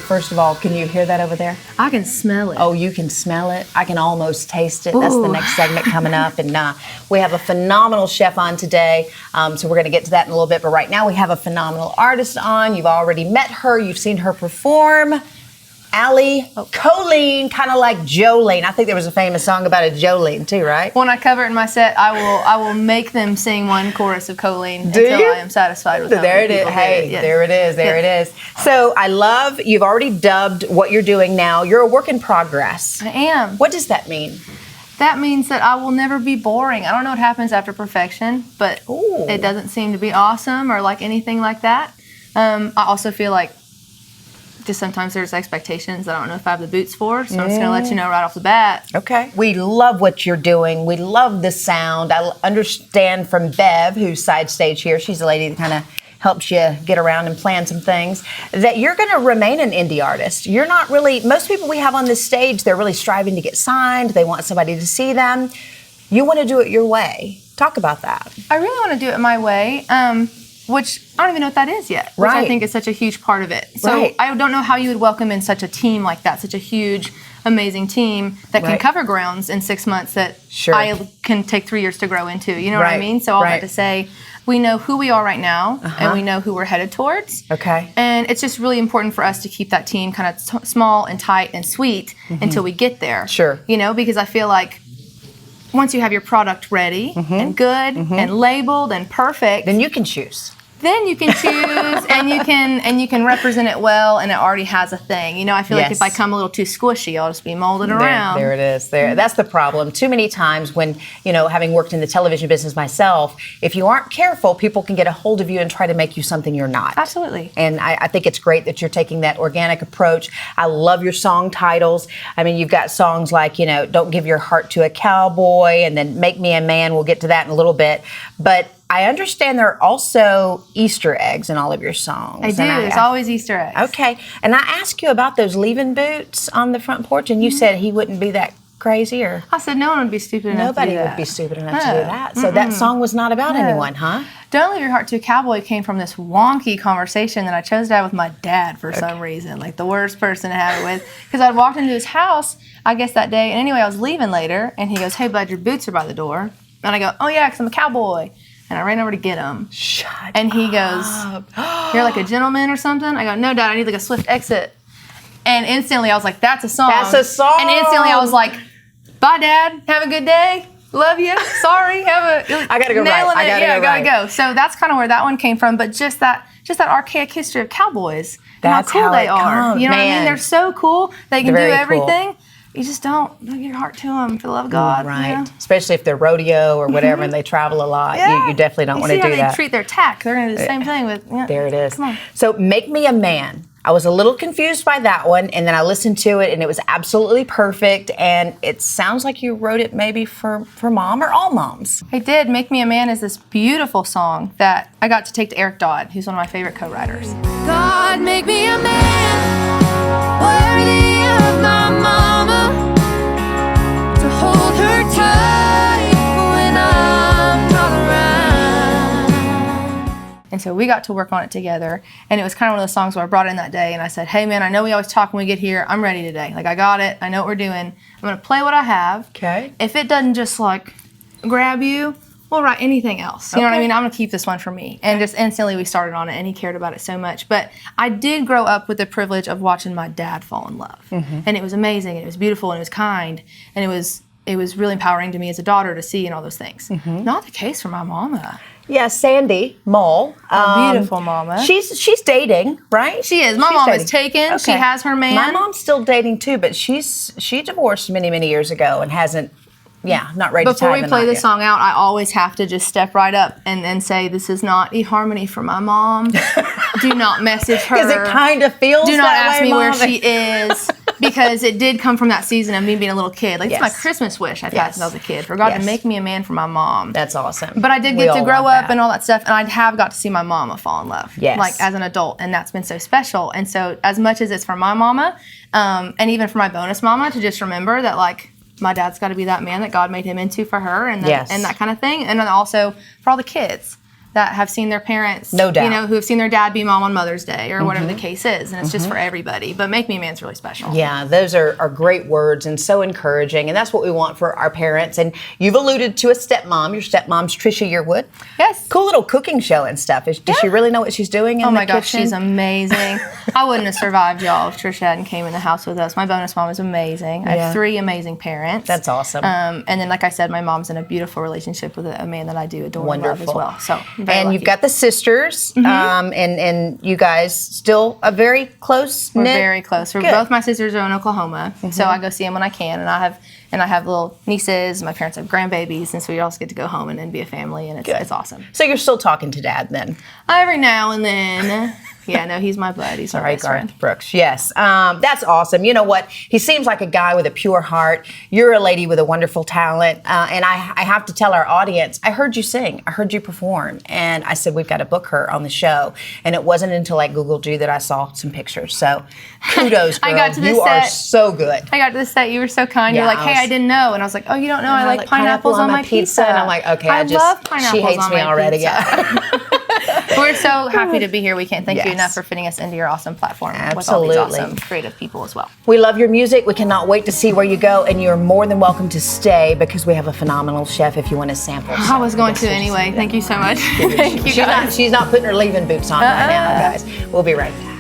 first of all, can you hear that over there? I can smell it. Oh, you can smell it? I can almost taste it. Ooh. That's the next segment coming up. And we have a phenomenal chef on today. So we're going to get to that in a little bit. But right now we have a phenomenal artist on. You've already met her. You've seen her perform. Allie Colleen, kind of like Jolene. I think there was a famous song about a Jolene too, right? When I cover it in my set, I will make them sing one chorus of Colleen until I am satisfied with it. There it is. Hey, yes. There it is. There it is. So I love, you've already dubbed what you're doing now. You're a work in progress. I am. What does that mean? That means that I will never be boring. I don't know what happens after perfection, but it doesn't seem to be awesome or like anything like that. I also feel like just sometimes there's expectations that I don't know if I have the boots for, so I'm just going to let you know right off the bat. Okay. We love what you're doing. We love the sound. I understand from Bev, who's side stage here, she's a lady that kind of helps you get around and plan some things, that you're going to remain an indie artist. You're not really, most people we have on this stage, they're really striving to get signed. They want somebody to see them. You want to do it your way. Talk about that. I really want to do it my way. Which I don't even know what that is yet, which I think is such a huge part of it. So I don't know how you would welcome in such a team like that, such a huge, amazing team that can cover grounds in 6 months that I can take 3 years to grow into. You know what I mean? So all that to say, we know who we are right now, and we know who we're headed towards. Okay. And it's just really important for us to keep that team kind of small and tight and sweet until we get there. Sure. You know, because I feel like once you have your product ready and good and labeled and perfect, then you can choose. Then you can choose and you can represent it well, and it already has a thing. You know, I feel like if I come a little too squishy, I'll just be molded around. There it is. That's the problem. Too many times when, you know, having worked in the television business myself, if you aren't careful, people can get a hold of you and try to make you something you're not. Absolutely. And I think it's great that you're taking that organic approach. I love your song titles. I mean, you've got songs like, you know, Don't Give Your Heart to a Cowboy, and then Make Me a Man. We'll get to that in a little bit. But I understand there are also Easter eggs in all of your songs. I do. There's always Easter eggs. Okay. And I asked you about those leaving boots on the front porch, and you said he wouldn't be that crazy, or I said no one would be stupid enough to do that. Nobody would be stupid enough to do that. So that song was not about anyone, huh? Don't Leave Your Heart to a Cowboy came from this wonky conversation that I chose to have with my dad for some reason, like the worst person to have it with. Because I'd walked into his house, I guess that day, and anyway, I was leaving later, and he goes, "Hey, bud, your boots are by the door." And I go, "Oh, yeah, because I'm a cowboy." And I ran over to get him. And he goes, "You're like a gentleman or something?" I go, "No, Dad, I need like a swift exit." And instantly I was like, "That's a song." That's a song. And instantly I was like, "Bye, Dad. Have a good day. Love you. Sorry. Have a." I gotta go right. I gotta go. So that's kind of where that one came from. But just that archaic history of cowboys. That's how cool they are. Comes. You know what I mean? They're so cool. They can do everything. Cool. You just don't give your heart to them, for the love of God. Right. You know? Especially if they're rodeo or whatever and they travel a lot. Yeah. You definitely don't want to do that. See how they treat their tack. They're going to do the same thing with... Yeah. There it is. Come on. So Make Me a Man. I was a little confused by that one, and then I listened to it, and it was absolutely perfect, and it sounds like you wrote it maybe for mom or all moms. I did. Make Me a Man is this beautiful song that I got to take to Eric Dodd, who's one of my favorite co-writers. God, make me a man, worthy of my mama, to hold her tight when I'm not around. And so we got to work on it together, and it was kind of one of those songs where I brought it in that day, and I said, "Hey man, I know we always talk when we get here. I'm ready today. Like, I got it. I know what we're doing. I'm gonna play what I have. Okay. If it doesn't just like grab you, we'll write anything else. You know what I mean? I'm gonna keep this one for me." And just instantly we started on it, and he cared about it so much. But I did grow up with the privilege of watching my dad fall in love, and it was amazing, and it was beautiful, and it was kind, and it was really empowering to me as a daughter to see and all those things. Not the case for my mama. Yeah, Sandy Mull. Beautiful mama. She's dating, right? She is. My mom is taken. Okay. She has her man. My mom's still dating too, but she divorced many years ago and hasn't. Yeah, not ready to tie the knot. Before we play this song out, I always have to just step right up and say, "This is not eHarmony for my mom. Do not message her. Because it kind of feels Do not that ask way, me Mom. where she is." Because it did come from that season of me being a little kid. Like, it's my Yes. Christmas wish I've had since I was a kid. For God to make me a man for my mom. That's awesome. But I did get to grow up and all that stuff, and I have got to see my mama fall in love. Yes. Like, as an adult, and that's been so special. And so, as much as it's for my mama, and even for my bonus mama, to just remember that, like, my dad's got to be that man that God made him into for her, and that, and that kind of thing. And then also for all the kids, that have seen their parents, No doubt. you know, who have seen their dad be mom on Mother's Day or whatever the case is, and it's just for everybody. But Make Me a Man's really special. Yeah, those are great words and so encouraging, and that's what we want for our parents. And you've alluded to a stepmom. Your stepmom's Trisha Yearwood. Yes. Cool little cooking show and stuff. Does she really know what she's doing in the kitchen? Oh my gosh, she's amazing. I wouldn't have survived, y'all, if Trisha hadn't came in the house with us. My bonus mom is amazing. I have 3 amazing parents. That's awesome. And then, like I said, my mom's in a beautiful relationship with a man that I do adore and love as well. So, and you've got the sisters, and you guys still a very close knit. We're very close. Both my sisters are in Oklahoma, so I go see them when I can, and I have little nieces. My parents have grandbabies, and so we also get to go home and be a family, and it's awesome. So you're still talking to Dad then? Every now and then. Yeah, no, he's my bud. He's my best friend. Brooks. Yes, that's awesome. You know what? He seems like a guy with a pure heart. You're a lady with a wonderful talent, and I have to tell our audience, I heard you sing. I heard you perform, and I said we've got to book her on the show. And it wasn't until I Googled you that I saw some pictures. So kudos, girl. I got to the you set. are so good. I got to the set. You were so kind. Yeah, You're like, hey, I didn't know. And I was like, oh, you don't know? I like pineapples on my pizza. And I'm like, okay, I love pineapples she hates on me my already. pizza. Yeah. We're so happy to be here. We can't thank you enough for fitting us into your awesome platform with all these awesome creative people as well. We love your music. We cannot wait to see where you go, and you're more than welcome to stay because we have a phenomenal chef if you want to sample. I was going to anyway. Thank you so much. Thank you, guys. She's not putting her leaving boots on right now, guys. We'll be right back.